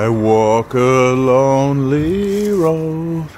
I walk a lonely road,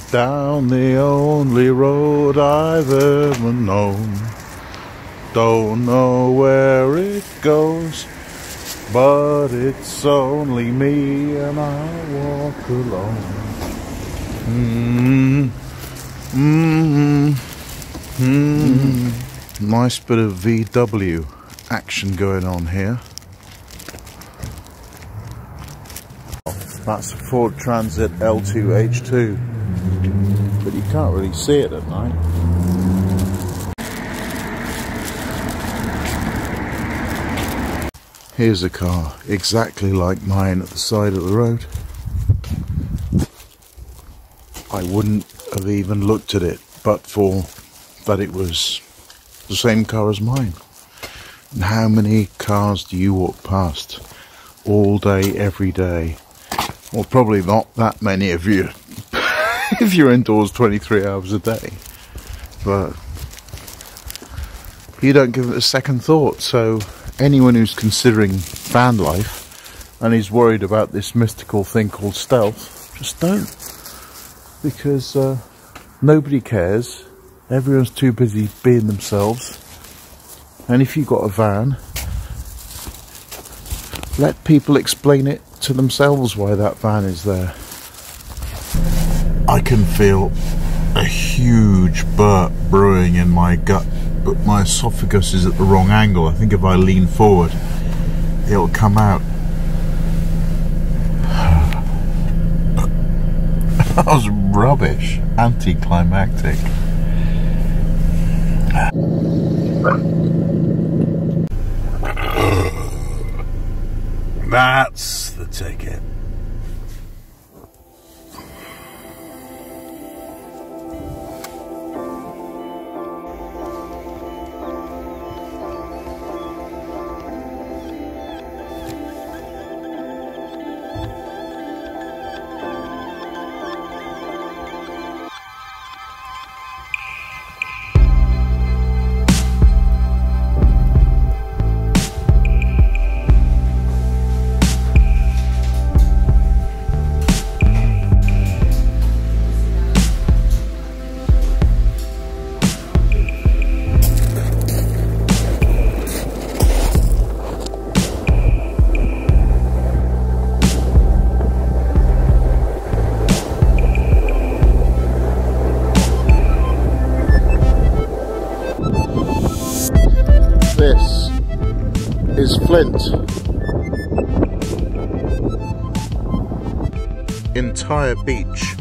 down the only road I've ever known. Don't know where it goes, but it's only me and I walk alone. Nice bit of VW action going on here. That's a Ford Transit L2H2, but you can't really see it at night. Here's a car exactly like mine at the side of the road. I wouldn't have even looked at it but for that it was the same car as mine. And how many cars do you walk past all day, every day? Well, probably not that many of you if you're indoors 23 hours a day, but you don't give it a second thought. So anyone who's considering van life and is worried about this mystical thing called stealth, just don't, because nobody cares. Everyone's too busy being themselves. And if you've got a van, let people explain it to themselves why that van is there. I can feel a huge burp brewing in my gut, but my esophagus is at the wrong angle. I think if I lean forward, it'll come out. That was rubbish. Anticlimactic. That's the ticket. This is Flint. Entire beach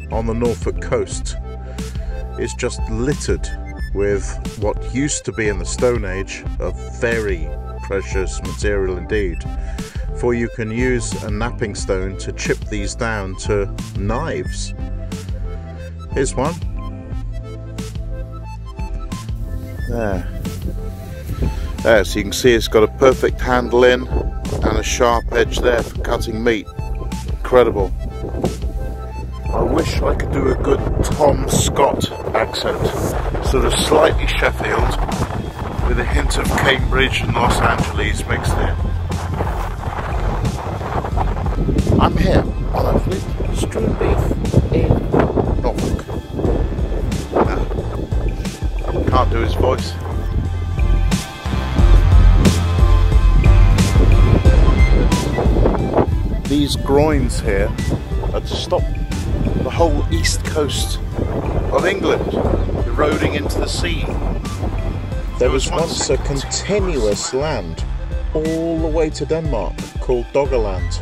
on the Norfolk coast is just littered with what used to be in the Stone Age a very precious material indeed, for you can use a napping stone to chip these down to knives. Here's one. There, so you can see it's got a perfect handle in and a sharp edge there for cutting meat. Incredible. I wish I could do a good Tom Scott accent, sort of slightly Sheffield with a hint of Cambridge and Los Angeles mixed in. I'm here on a flint-strewn beef in Norfolk. No, can't do his voice. These groins here are to stop the whole east coast of England eroding into the sea. There was once a continuous land all the way to Denmark called Doggerland,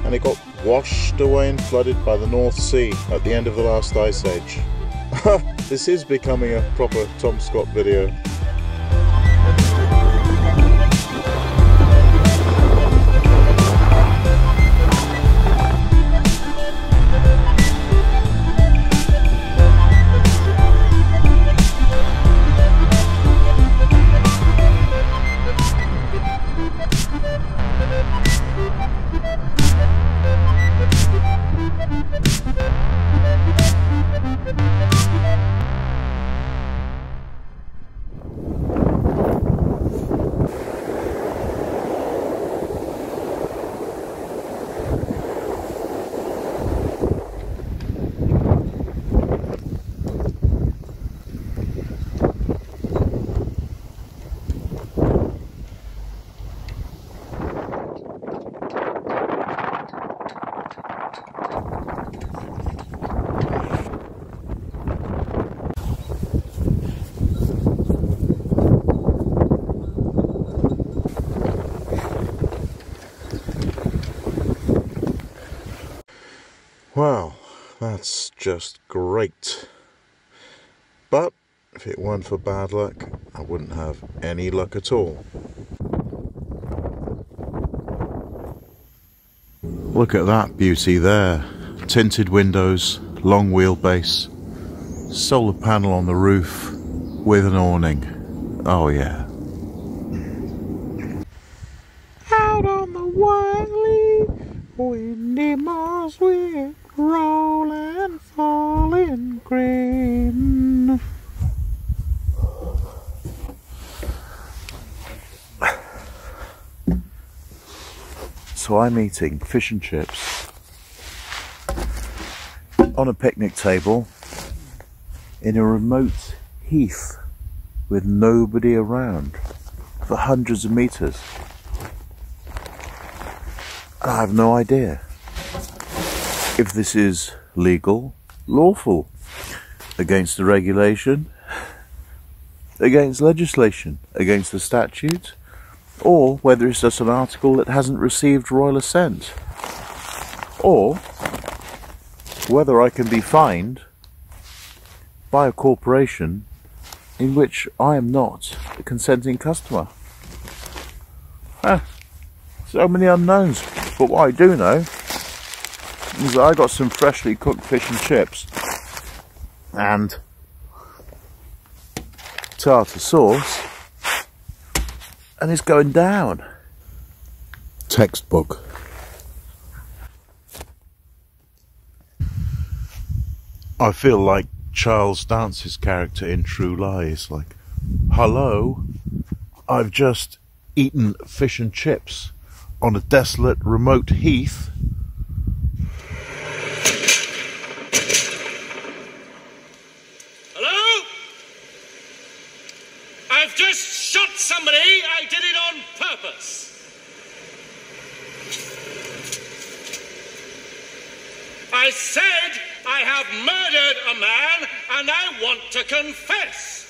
and it got washed away and flooded by the North Sea at the end of the last ice age. This is becoming a proper Tom Scott video. Well, that's just great. But if it weren't for bad luck, I wouldn't have any luck at all. Look at that beauty there. Tinted windows, long wheelbase, solar panel on the roof with an awning. Oh yeah. Out on the wily, windy moss we're rolling, falling green. So I'm eating fish and chips on a picnic table in a remote heath with nobody around for hundreds of meters. And I have no idea if this is legal, lawful, against the regulation, against legislation, against the statute, or whether it's just an article that hasn't received royal assent, or whether I can be fined by a corporation in which I am not a consenting customer. So many unknowns, but what I do know is that I got some freshly cooked fish and chips and tartar sauce, and it's going down. Textbook. I feel like Charles Dance's character in True Lies, like, hello, I've just eaten fish and chips on a desolate, remote heath. Hello? I've just shot somebody. I did it on purpose. I said I have murdered a man and I want to confess.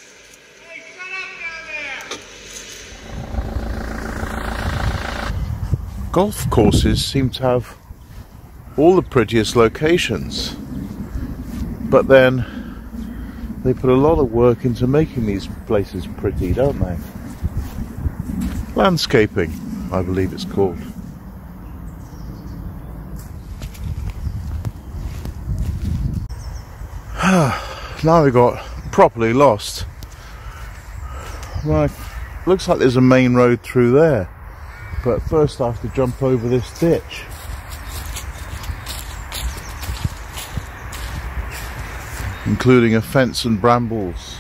Hey, shut up down there. Golf courses seem to have all the prettiest locations, but then they put a lot of work into making these places pretty, don't they? Landscaping, I believe it's called. Now we got properly lost. Right, looks like there's a main road through there, but first I have to jump over this ditch. Including a fence and brambles.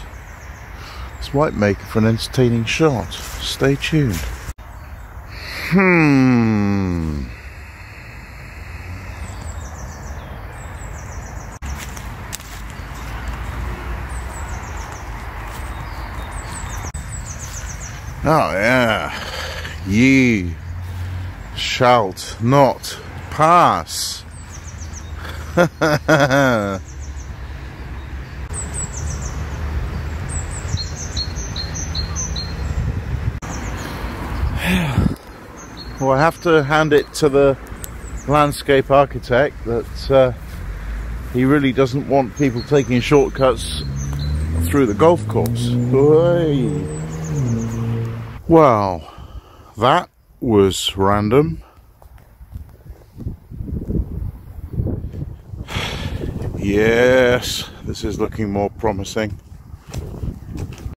This might make for an entertaining shot. Stay tuned. Oh yeah, ye shalt not pass. Well, I have to hand it to the landscape architect that he really doesn't want people taking shortcuts through the golf course. Well, that was random. Yes, this is looking more promising.